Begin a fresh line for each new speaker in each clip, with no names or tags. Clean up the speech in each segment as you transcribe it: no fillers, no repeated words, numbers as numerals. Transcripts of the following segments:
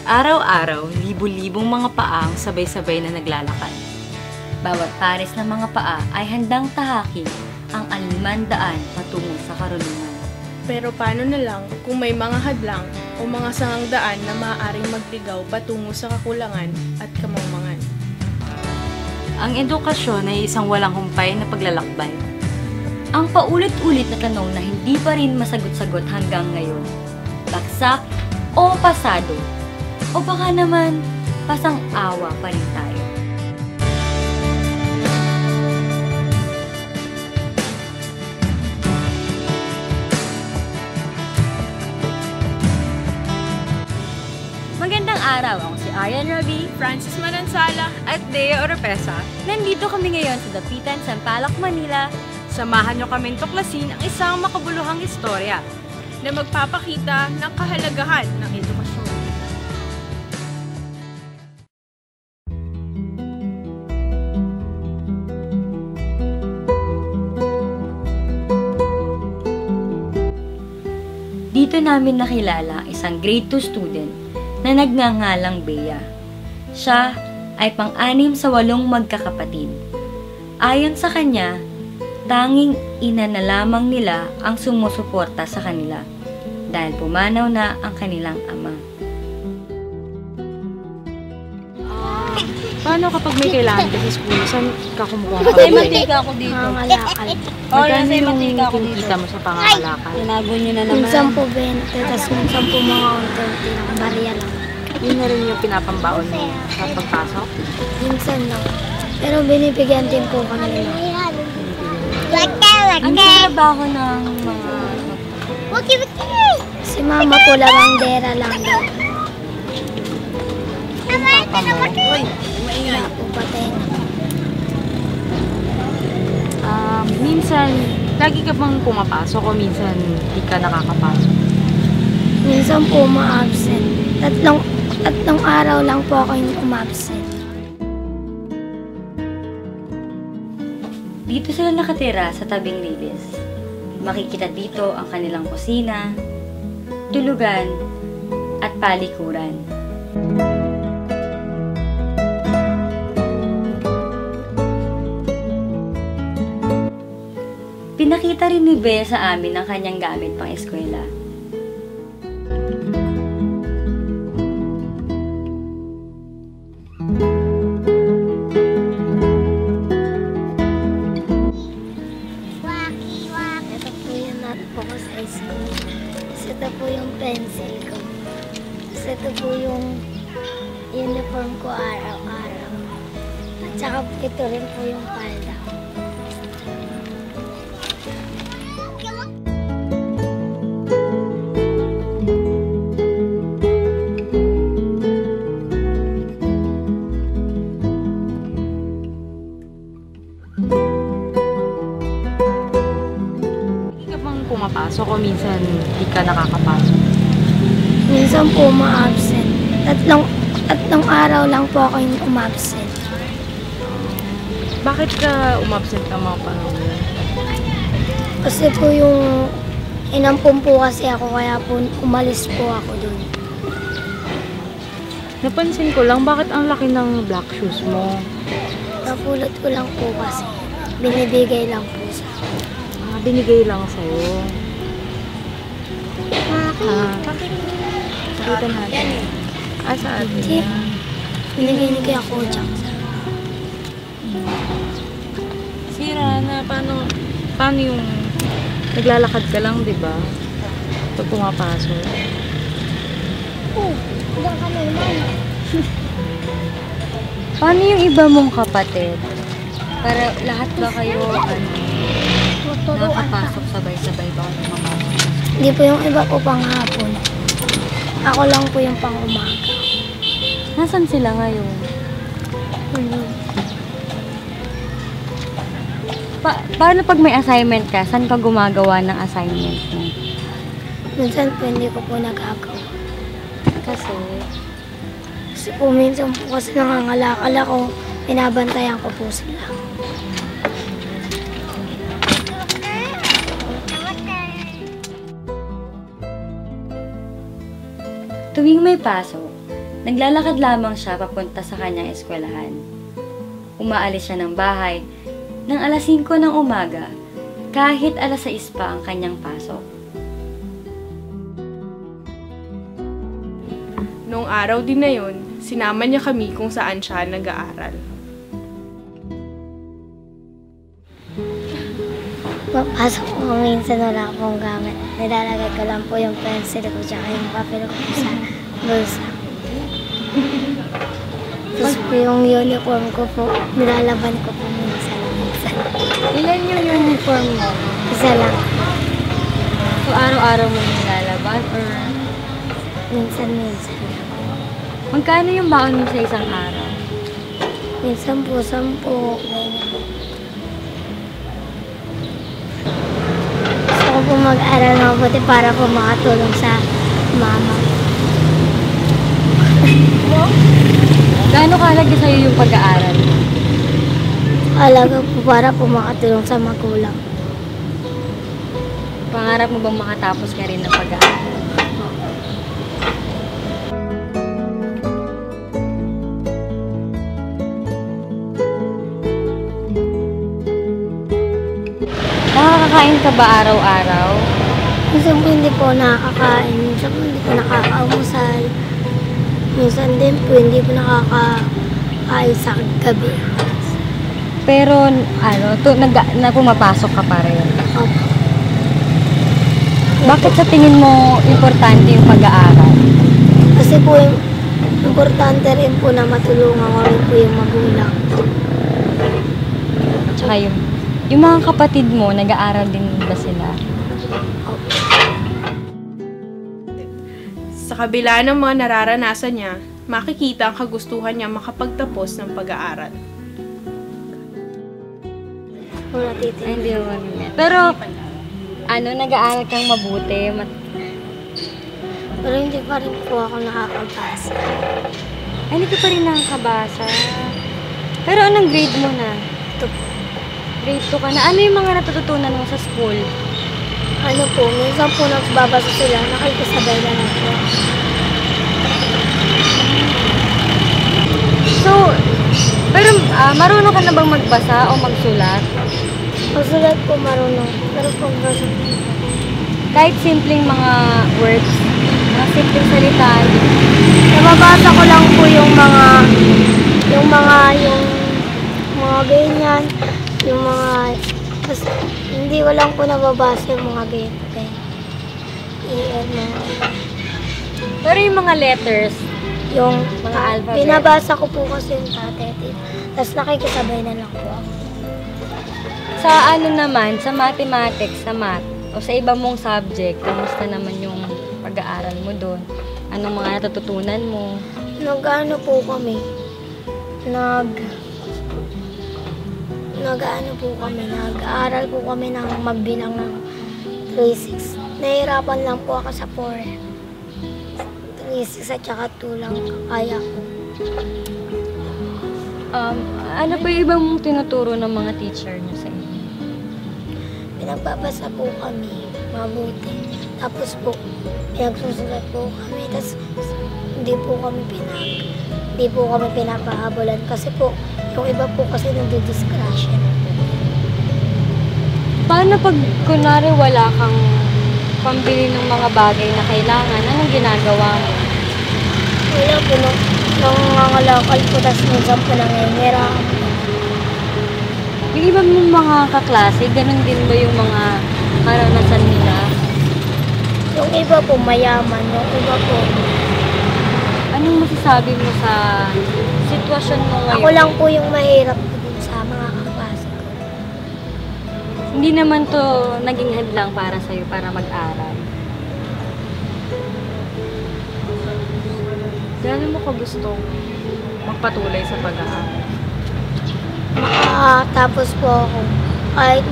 Araw-araw, libu-libong mga paa ang sabay-sabay na naglalakad.
Bawat pares ng mga paa ay handang tahakin ang alimandaan patungo sa karunungan.
Pero paano na lang kung may mga hadlang o mga sangang daan na maaaring magligaw patungo sa kakulangan at kamangmangan?
Ang edukasyon ay isang walang humpay na paglalakbay.
Ang paulit-ulit na tanong na hindi pa rin masagot-sagot hanggang ngayon. Baksak o pasado? O baka naman, pasang-awa pa rin tayo. Magandang araw, ako si Aryan Rabi,
Francis Manansala
At Dea Oropesa,
nandito kami ngayon sa Dapitan, Sampaloc, Manila.
samahan nyo kaming tuklasin ang isang makabuluhang istorya.
na magpapakita ng kahalagahan ng edukasyon.
Dito namin nakilala ang isang grade 2 student na nagngangalang Bea. Siya ay pang-anim sa 8 magkakapatid. Ayon sa kanya, tanging ina na lamang nila ang sumusuporta sa kanila dahil pumanaw na ang kanilang ama.
Paano kapag may kailangan ka sa school? Saan ka kumukuha ng
Kasi
pambili?
matika ako dito.
Mangalakal.
Magkano
kasi
yung
matika ako dito.
kinikita mo sa pangangalakal?
Tinago nyo na naman.
Minsan po 20, tapos minsan po mga unti-unti lang, barya lang.
Yun na rin yung pinapambaon mo sa pagpasok?
Minsan lang. Pero binibigyan din po kami nila.
Ang trabaho ng mga
Si mama po lamangdera lang daw.
Papa mo?
Wala po patay na.
Minsan, lagi ka bang pumapasok o minsan hindi ka nakakapasok?
Minsan po ma-absent. Tatlong araw lang po ako yung umabsent.
Dito sila nakatira sa tabing libis. Makikita dito ang kanilang kusina, tulugan, at palikuran. Pinakita rin ni Bea sa amin ang kanyang gamit pang eskwela.
Ito po yung notebook ko sa school. Tapos ito po yung pencil ko. Tapos ito po yung uniform ko araw-araw. At saka ito rin po yung palda ko.
Hindi ka bang pumapasok o minsan hindi ka nakakapasok?
Minsan po ma-absent. Tatlong araw lang po ako yung umabsent.
Bakit ka umabsent ng mga panahon yun?
Kasi po yung inampun po kasi ako kaya po umalis po ako dun.
Napansin ko lang, bakit ang laki ng black shoes mo?
Napulot ko lang po kasi. Binibigay lang po sa akin.
Binigay lang sa'yo. Pakita natin. Sa atin?
Tip. Binigay ni Kuya Kojak.
Sira na, paano yung naglalakad ka lang, di ba? Pag pumapasok.
Diyan ka naman.
Paano yung iba mong kapatid? Para lahat ba kayo, nakapasok sabay-sabay ba kayo makapasok?
Hindi po yung iba po pang hapon. Ako lang po yung pang umaga.
Nasaan sila ngayon? Paano pag may assignment ka? Saan ka gumagawa ng assignment mo?
Minsan po hindi ko po nagagawa.
Kasi,
Kasi po minsan po kasi nangangalakal ako. Pinabantayan ko po sila.
tuwing may pasok, Naglalakad lamang siya papunta sa kanyang eskwelahan. Umaalis siya ng bahay ng alas 5 ng umaga kahit alas 6 pa ang kanyang pasok.
Noong araw din na yun, sinama niya kami kung saan siya nag-aaral.
Papasok ko minsan wala akong gamit. Nilalagay ko lang po yung pencil ko tsaka yung papel ko sa bulsa. Tapos po yung uniform ko po, nilalaban ko po minsan.
Ilan yung uniform mo?
Isa lang.
So, araw-araw mo nilalaban or
Minsan.
magkano yung baon mo sa isang araw?
Minsan po, 10. Ganyan. Gusto ko po mag-aral ng mabuti para po makatulong sa mama.
Gaano kahalaga sa'yo yung pag-aaral?
Alaga po para po makatulong sa magulang.
Pangarap mo bang makatapos ka rin ng pag-aaral? Nakakakain ka ba araw-araw?
Minsan po hindi po nakakain, minsan po hindi po nakakaumusal. Minsan din po hindi po nakakain sa gabi.
Pero pumapasok ka pa rin.
Opo.
Bakit sa tingin mo importante yung pag-aaral?
Kasi po importante rin po na matulungan ko rin po yung magulang.
Tsaka yung mga kapatid mo, nag-aaral din ba sila?
Sa kabila ng mga nararanasan niya, makikita ang kagustuhan niya makapagtapos ng pag-aaral.
Wala titin.
Ay, hindi mo mag-met. Pero, nag-aaral kang mabuti.
Pero hindi pa rin po ako nakakabasa.
Ay, hindi ka pa rin nakakabasa. Pero anong grade mo na?
Ito po.
Grade 2 ka na. Ano yung mga natututunan mo sa school?
Ano po, minsan po nagbabasa sila, nakikisabay na lang po.
So, pero marunong ka na bang magbasa o magsulat?
Pagsulat po marunong, pero pagbasa po.
Kahit simpleng mga words, mga simpleng salita.
Nababasa ko lang po yung mga ganyan, yung mga, hindi ko lang po nababasa yung mga ganyan.
Pero yung mga letters,
Yung
mga alphabet.
binabasa ko po kasi yung tatay. Tapos nakikisabay na lang po ako.
sa naman, sa mathematics, sa math, o sa iba mong subject, kamusta naman yung pag-aaral mo doon? Anong mga natututunan mo?
Nag-ano po kami, nag-aaral po kami ng magbilang ng 3-6. Nahihirapan lang po ako sa 4. 3-6 at saka 2 lang kaya ko.
Ano pa yung ibang tinuturo ng mga teacher niyo sa inyo?
Pinagbabasa po kami mabuti. Tapos po, pinagsusulat po kami. Tapos hindi po kami pinapahabulan kasi po, yung iba po kasi nagdi-discussion.
Paano pag kunwari wala kang pambili ng mga bagay na kailangan, anong ginagawa mo?
Wala po, nangangalakal po, tapos minsan po nangingirap.
Yung iba mong mga kaklase, ganun din ba yung mga karanasan nila?
Yung iba po mayaman, yung iba po.
Anong masasabi mo sa sitwasyon mo ngayon?
Ako lang po yung mahirap po dun sa mga kaklase ko.
Hindi naman to naging hadlang para sa'yo para mag-aral.
Gano'n mo ka gustong magpatuloy sa pag-aaral?
Makatapos po ako. Kahit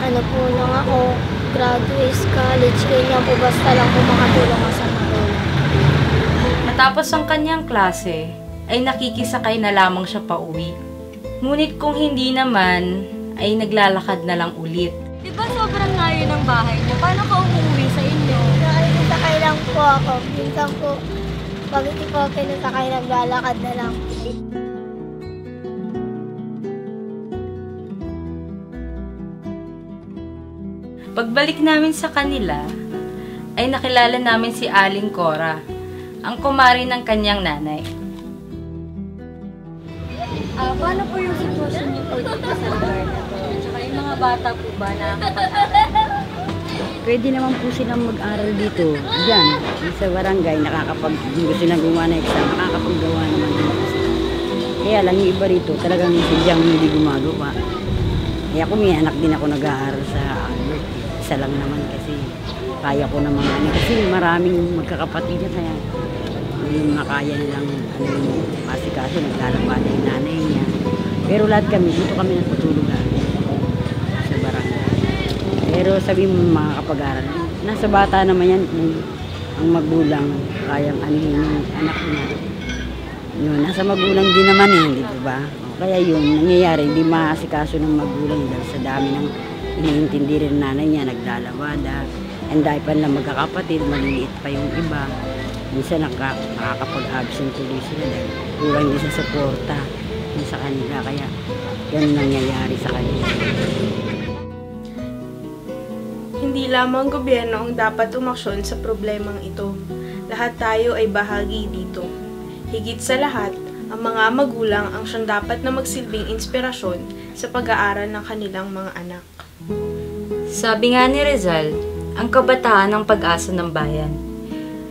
ano po lang ako, graduate, college, ganyan po, basta lang po makatulong ako sa magulang.
Matapos ang kanyang klase, ay nakikisakay na lamang siya pauwi. Ngunit kung hindi naman, ay naglalakad na lang ulit.
Di ba sobrang layo ng bahay mo? Paano ka umuwi sa inyo?
Nakikisakay lang po ako. Minsan po, Pag hindi po pinasakay, naglalakad na lang.
Pagbalik namin sa kanila, ay nakilala namin si Aling Cora, ang kumari ng kanyang nanay.
Paano po yung sitwasyon niyo po dito sa lugar na to? Tsaka yung mga bata po ba na
Pwede naman po silang mag-aral dito. Diyan, sa barangay, gusto silang gumawa ng exam, nakakapaggawa naman ng exam. Kaya lang yung iba rito, talagang sadyang hindi gumagawa. Kaya ako may anak din ako nag-aaral sa Albert. Isa lang naman kasi kaya ko naman kasi maraming magkakapatid niya kaya hindi makaya nilang masikaso, naglalabada yung nanay niya. Pero lahat kami, dito kami natutulog sa barangay. Pero sabi mo makakapag-aral, nasa bata naman yan kung ang magulang kayang anihin yung anak niya. Yun, nasa magulang din naman di ba? Kaya yun, nangyayari, hindi maasikaso ng magulang dahil sa dami ng iniintindi rin nanay niya, naglalawada. And dahil pa lang magkakapatid, maliliit pa yung iba. Minsan nakakapag-absent tuloy sila dahil kulang din sa suporta sa kanila. Kaya yan nangyayari sa kanila.
Hindi lamang gobyerno ang dapat umaksyon sa problemang ito. Lahat tayo ay bahagi dito. Higit sa lahat, ang mga magulang ang siyang dapat na magsilbing inspirasyon sa pag-aaral ng kanilang mga anak.
Sabi nga ni Rizal, ang kabataan ang pag-asa ng bayan.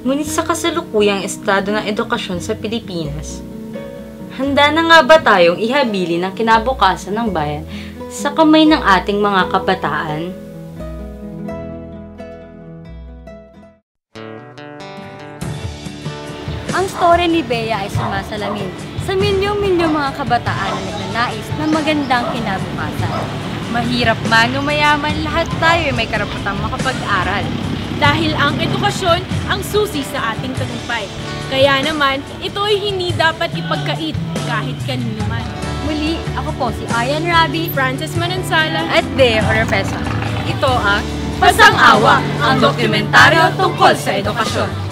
Ngunit sa kasalukuyang estado ng edukasyon sa Pilipinas, handa na nga ba tayong ihabili ng kinabukasan ng bayan sa kamay ng ating mga kabataan?
Ang story ni Bea ay sumasalamin sa milyong-milyong mga kabataan na nagnanais ng magandang kinabukasan.
Mahirap man o mayaman, lahat tayo ay may karapatang makapag-aral.
Dahil ang edukasyon ang susi sa ating tagumpay. Kaya naman, ito ay hindi dapat ipagkait kahit kanino man.
Muli, ako po si Ayan Rabi
Frances Manansala
At Bea Orefesa.
ito ang
Pasang Awa, ang dokumentaryo tungkol sa edukasyon.